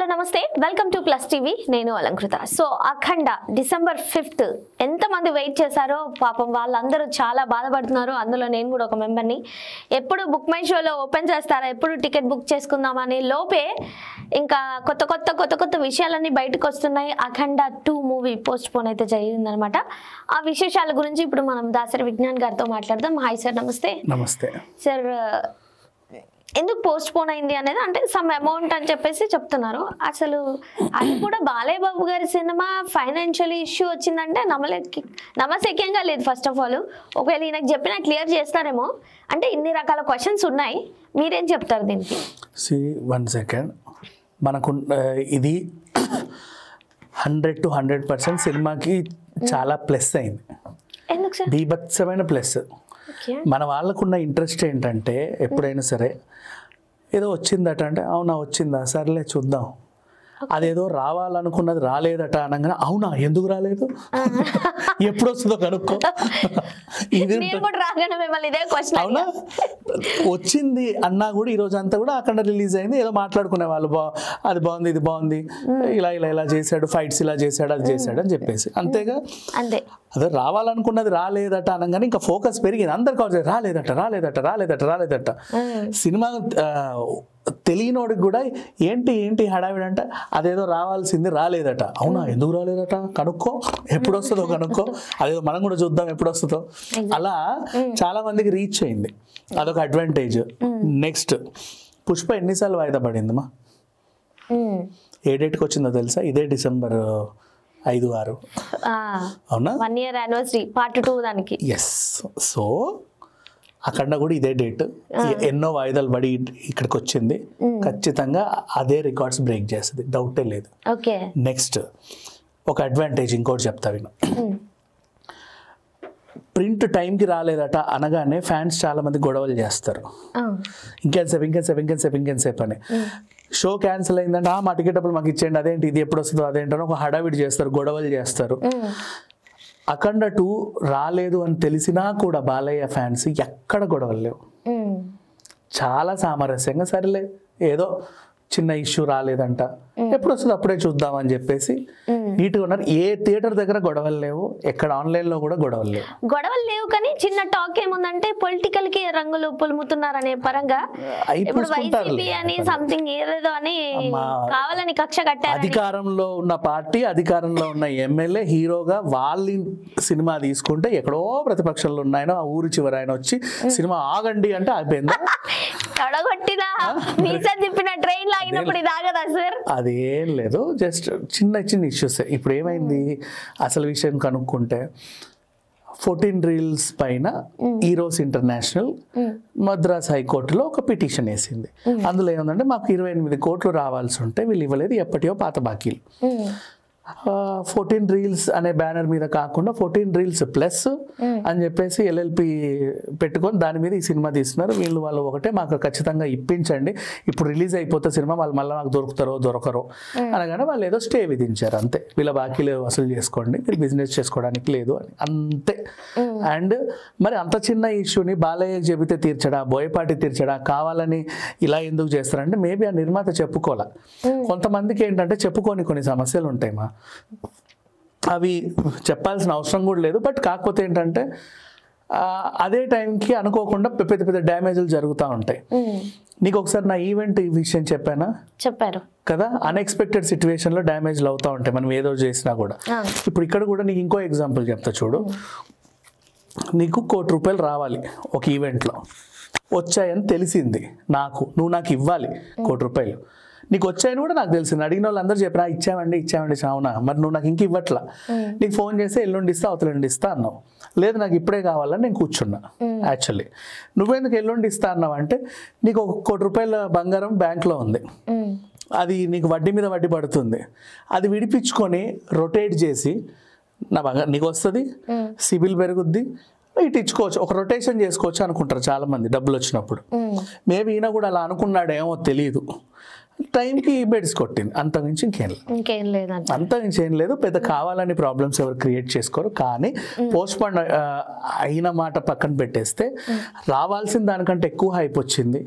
Hello నమస్తే welcome to plus TV నేను Alankrita. So అఖండ December 5th ఎంతమంది వెయిట్ చేశారో పాపం వాళ్ళందరూ చాలా బాధపడుతున్నారు. అందులో నేను కూడా ఒక మెంబర్ని. ఎప్పుడు బుక్ మై షోలో ఓపెన్ చేస్తారా, ఎప్పుడు టికెట్ బుక్ చేసుకుందామని లోపే ఇంకా కొత్త విషయాలన్నీ బయటకు వస్తున్నాయి. అఖండ 2 మూవీ పోస్ట్ పోన్ అయితే జరిగిందనమాట. ఆ విశేషాల గురించి ఇప్పుడు మనం దాసరి విజ్ఞాన్ గారితో మాట్లాడదాం. హాయ్ సార్, నమస్తే. నమస్తే సార్, ఎందుకు పోస్ట్ పోన్ అయింది అనేది అంటే సమ్ అమౌంట్ అని చెప్పేసి చెప్తున్నారు. అసలు అది కూడా బాలయ్య బాబు గారి సినిమా ఫైనాన్షియల్ ఇష్యూ వచ్చిందంటే నమ్మశక్యంగా లేదు. ఫస్ట్ ఆఫ్ ఆల్ ఒకవేళ ఈయనకు చెప్పినా క్లియర్ చేస్తారేమో, అంటే ఇన్ని రకాల క్వశ్చన్స్ ఉన్నాయి. మీరేం చెప్తారు దీనికి? 1 సెకండ్, మనకు ఇది 100 to 100% సినిమాకి చాలా ప్లస్ అయింది. ఎందుకు సార్? బీభత్సమైన ప్లస్. మన వాళ్ళకున్న ఇంట్రెస్ట్ ఏంటంటే ఎప్పుడైనా సరే ఏదో వచ్చిందట అంటే అవునా వచ్చిందా సర్లే చూద్దాం, అదేదో రావాలనుకున్నది రాలేదట అనగానే అవునా ఎందుకు రాలేదు, ఎప్పుడు వస్తుందో కనుక్కో. అవునా వచ్చింది అన్నా కూడా ఈరోజు అంతా కూడా అక్కడ రిలీజ్ అయింది, ఏదో మాట్లాడుకునే వాళ్ళు అది బాగుంది ఇది బాగుంది, ఇలా చేశాడు, ఫైట్స్ ఇలా చేశాడు అది చేశాడు అని చెప్పేసి అంతేగా. అదే రావాలనుకున్నది రాలేదట అనగానే ఇంకా ఫోకస్ పెరిగింది. అందరికి రాలేదట. సినిమా తెలియనోడికి కూడా ఏంటి హడావిడి అంటే అదేదో రావాల్సింది రాలేదట. అవునా ఎందుకు రాలేదట కనుక్కో, ఎప్పుడు వస్తుందో కనుక్కో, అదేదో మనం కూడా చూద్దాం ఎప్పుడు వస్తుందో. అలా చాలా మందికి రీచ్ అయింది, అదొక అడ్వాంటేజ్. నెక్స్ట్, పుష్ప ఎన్నిసార్లు వాయిదా పడిందమ్మా? ఏ డేట్కి వచ్చిందో తెలుసా? ఇదే December 5-6. అవునా, 1 year anniversary part 2 దానికి. ఎస్. సో అఖండ కూడా ఇదే డేట్, ఎన్నో వాయిదాలు పడి ఇక్కడికి వచ్చింది. ఖచ్చితంగా అదే రికార్డ్స్ బ్రేక్ చేస్తుంది, డౌటే లేదు. నెక్స్ట్ ఒక అడ్వాంటేజ్ ఇంకోటి చెప్తా విను. ప్రింట్ టైంకి రాలేదట అనగానే ఫ్యాన్స్ చాలా మంది గొడవలు చేస్తారు, ఇంకెంతసేపు అని. షో క్యాన్సిల్ అయిందంటే మా టికెట్ అప్పుడు మాకు ఇచ్చేయండి, అదేంటి ఇది ఎప్పుడు వస్తుందో అదేంటో ఒక హడావిడి చేస్తారు, గొడవలు చేస్తారు. అఖండ 2 రాలేదు అని తెలిసినా కూడా బాలయ్య ఫ్యాన్స్ ఎక్కడ గొడవలు లేవు, చాలా సామరస్యంగా సరేలే ఏదో చిన్న ఇష్యూ రాలేదంట, ఎప్పుడు వస్తుంది అప్పుడే చూద్దాం అని చెప్పేసి నీట్గా ఉన్నారు. ఏ థియేటర్ దగ్గర గొడవలు లేవు, ఎక్కడ ఆన్లైన్ లో కూడా గొడవలు లేవు. కానీ చిన్న టాక్ ఏముందంటే పొలిటికల్ కి రంగులు పులుముతున్నారనే పరంగా ఇప్పుడు వైసీపీ అని సంథింగ్ ఏదేదో అని కావాలని కక్ష కట్టారు. అధికారంలో ఉన్న పార్టీ, అధికారంలో ఉన్న ఎమ్మెల్యే హీరోగా వాళ్ళ సినిమా తీసుకుంటే ఎక్కడో ప్రతిపక్షంలో ఉన్నాయనో ఆ ఊరు చివరి ఆయన వచ్చి సినిమా ఆగండి అంటే అయిపోయిందా? తొడగొట్టినా మీసా తిప్పిన ట్రైన్ లాగినప్పుడు ఇది ఆగదా సార్? అదేం లేదు, జస్ట్ చిన్న ఇష్యూస్. ఇప్పుడు ఏమైంది అసలు విషయం కనుక్కుంటే 14 Reels పైన ఈరోస్ ఇంటర్నేషనల్ మద్రాస్ హైకోర్టులో ఒక పిటిషన్ వేసింది. అందులో ఏముందంటే మాకు 28 కోట్లు రావాల్సి ఉంటే వీళ్ళు ఇవ్వలేదు, ఎప్పటియో పాత బాకీలు. 14 Reels అనే బ్యానర్ మీద కాకుండా 14 Reels ప్లస్ అని చెప్పేసి LLP పెట్టుకొని దాని మీద ఈ సినిమా తీస్తున్నారు. వాళ్ళు ఒకటే మాకు ఖచ్చితంగా ఇప్పించండి, ఇప్పుడు రిలీజ్ అయిపోతే సినిమా వాళ్ళు మళ్ళీ మాకు దొరకరో అనగానే వాళ్ళు ఏదో స్టే విధించారు అంతే. వీళ్ళ బాకీలు వసూలు చేసుకోండి, మీరు బిజినెస్ చేసుకోవడానికి లేదు అని అంతే. అండ్ మరి అంత చిన్న ఇష్యూని బాలయ్య చెబితే తీర్చడా, బోయపాటి తీర్చడా, కావాలని ఇలా ఎందుకు చేస్తారంటే మేబీ ఆ నిర్మాత చెప్పుకోలే. కొంతమందికి ఏంటంటే చెప్పుకొని కొన్ని సమస్యలు ఉంటాయి మా, అవి చెప్పాల్సిన అవసరం కూడా లేదు. బట్ కాకపోతే ఏంటంటే అదే టైంకి అనుకోకుండా పెద్ద డ్యామేజ్లు జరుగుతూ ఉంటాయి. నీకు ఒకసారి నా ఈవెంట్ ఈ విషయం చెప్పారు కదా, అన్ఎక్స్పెక్టెడ్ సిచ్యువేషన్లో డ్యామేజ్లు అవుతూ ఉంటాయి మనం ఏదో చేసినా కూడా. ఇప్పుడు ఇక్కడ కూడా నీకు ఇంకో ఎగ్జాంపుల్ చెప్తా చూడు. నీకు ₹1 కోటి రావాలి ఒక ఈవెంట్లో, వచ్చాయని తెలిసింది నాకు, నువ్వు నాకు ఇవ్వాలి ₹1 కోటి. నీకు వచ్చాయని కూడా నాకు తెలిసింది, అడిగిన వాళ్ళు అందరూ చెప్పరా ఇచ్చామండి అవునా, మరి నువ్వు నాకు ఇంక ఇవ్వట్లా. నీకు ఫోన్ చేస్తే ఎల్లుండి ఇస్తా అవతలండి ఇస్తా అన్నావు, లేదు నాకు ఇప్పుడే కావాలని నేను కూర్చున్నా. యాక్చువల్లీ నువ్వెందుకు ఎల్లుండి ఇస్తా అన్నావు అంటే నీకు ₹1 కోటి బంగారం బ్యాంక్లో ఉంది, అది నీకు వడ్డీ మీద వడ్డీ పడుతుంది, అది విడిపించుకొని రొటేట్ చేసి నా బంగారం నీకు వస్తుంది, సిబిల్ పెరుగుద్ది, ఇటు ఇచ్చుకోవచ్చు, ఒక రొటేషన్ చేసుకోవచ్చు అనుకుంటారు చాలా మంది డబ్బులు వచ్చినప్పుడు. మేబీ ఈయన కూడా అలా అనుకున్నాడేమో తెలియదు. టైంకి బెడ్స్ కొట్టింది, అంతకుమించి ఇంకేం లేదంట. అంతకుమించి ఏం లేదు. పెద్ద కావాలని ప్రాబ్లమ్స్ ఎవరు క్రియేట్ చేసుకోరు. కానీ పోస్ట్ పోన్ అయిన మాట పక్కన పెట్టేస్తే రావాల్సిన దానికంటే ఎక్కువ హైప్ వచ్చింది.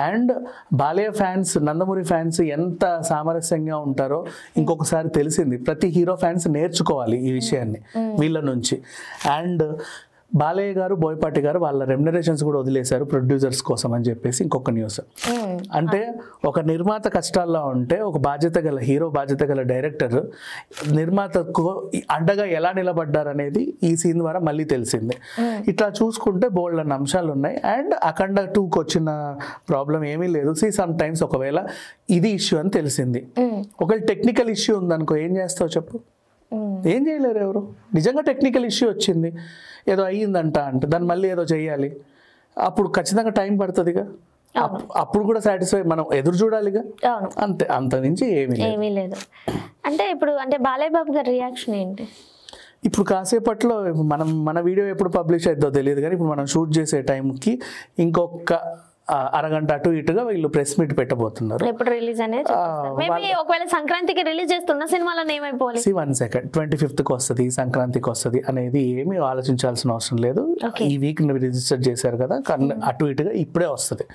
And Balayya fans, Nandamuri fans ఎంత సామరస్యంగా ఉంటారో ఇంకొకసారి తెలిసింది. ప్రతి హీరో ఫ్యాన్స్ నేర్చుకోవాలి ఈ విషయాన్ని వీళ్ళ నుంచి. అండ్ బాలయ్య గారు, బోయపాటి గారు వాళ్ళ రెమ్యునరేషన్స్ కూడా వదిలేశారు ప్రొడ్యూసర్స్ కోసం అని చెప్పేసి ఇంకొక న్యూస్. అంటే ఒక నిర్మాత కష్టాల్లో ఉంటే ఒక బాధ్యత గల హీరో, బాధ్యత గల డైరెక్టర్ నిర్మాతకు అండగా ఎలా నిలబడ్డారనేది ఈ సీన్ ద్వారా మళ్ళీ తెలిసింది. ఇట్లా చూసుకుంటే బోల్డ్ అన్న అంశాలు ఉన్నాయి. అండ్ అఖండ 2కి వచ్చిన ప్రాబ్లం ఏమీ లేదు. సమ్ టైమ్స్ ఒకవేళ ఇది ఇష్యూ అని తెలిసింది, ఒకవేళ టెక్నికల్ ఇష్యూ ఉందనుకో ఏం చేస్తావు చెప్పు? ఏం చేయలేరు ఎవరు. నిజంగా టెక్నికల్ ఇష్యూ వచ్చింది, ఏదో అయ్యిందంట అంటే దాన్ని మళ్ళీ ఏదో చెయ్యాలి, అప్పుడు ఖచ్చితంగా టైం పడుతుందిగా. అప్పుడు కూడా సాటిస్ఫై మనం ఎదురు చూడాలిగా, అంతే. అంత నుంచి ఏమీ లేదు. అంటే ఇప్పుడు అంటే బాలయ్య బాబు గారి రియాక్షన్ ఏంటి? ఇప్పుడు కాసేపట్లో మన వీడియో ఎప్పుడు పబ్లిష్ అవుతుందో తెలియదు, కానీ ఇప్పుడు మనం షూట్ చేసే టైంకి ఇంకొక అరగంట అటు ఇటుగా వీళ్ళు ప్రెస్ మీట్ పెట్టబోతున్నారు. ఎప్పుడు రిలీజ్ అనేది ఒకవేళ సంక్రాంతికి రిలీజ్ చేస్తున్న సినిమాలో ఏమైపోవాలి? 1 సెకండ్ 25కి వస్తుంది, సంక్రాంతికి వస్తుంది అనేది ఏమీ ఆలోచించాల్సిన అవసరం లేదు. ఈ వీక్ రిజిస్టర్ చేశారు కదా, అటు ఇటుగా ఇప్పుడే వస్తుంది.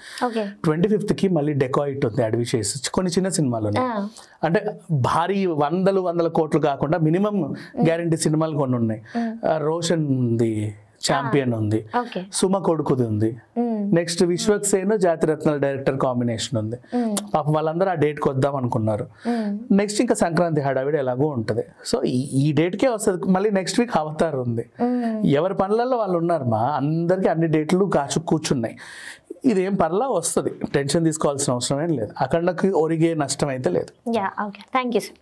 25కి మళ్ళీ డెకాయిట్ ఉంది, అడవి చేసి కొన్ని చిన్న సినిమాలు అంటే భారీ వందల కోట్లు కాకుండా మినిమం గ్యారంటీ సినిమాలు కొన్ని ఉన్నాయి. రోషన్ ఉంది, ఛాంపియన్ ఉంది, సుమ కొడుకుది ఉంది, నెక్స్ట్ విశ్వక్సేన్ జాతిరత్నాల డైరెక్టర్ కాంబినేషన్ ఉంది. పాపం వాళ్ళందరూ ఆ డేట్కి వద్దాం అనుకున్నారు. నెక్స్ట్ ఇంకా సంక్రాంతి హడావిడి ఎలాగో ఉంటుంది. సో ఈ డేట్కే వస్తుంది. మళ్ళీ నెక్స్ట్ వీక్ అవతార్ ఉంది. ఎవరి పనులలో వాళ్ళు ఉన్నారు. అందరికీ అన్ని డేట్లు కూర్చున్నాయి. ఇదేం పర్లా వస్తుంది, టెన్షన్ తీసుకోవాల్సిన అవసరం ఏం లేదు. అఖండకి ఒరిగే నష్టం అయితే లేదు. Thank you sir.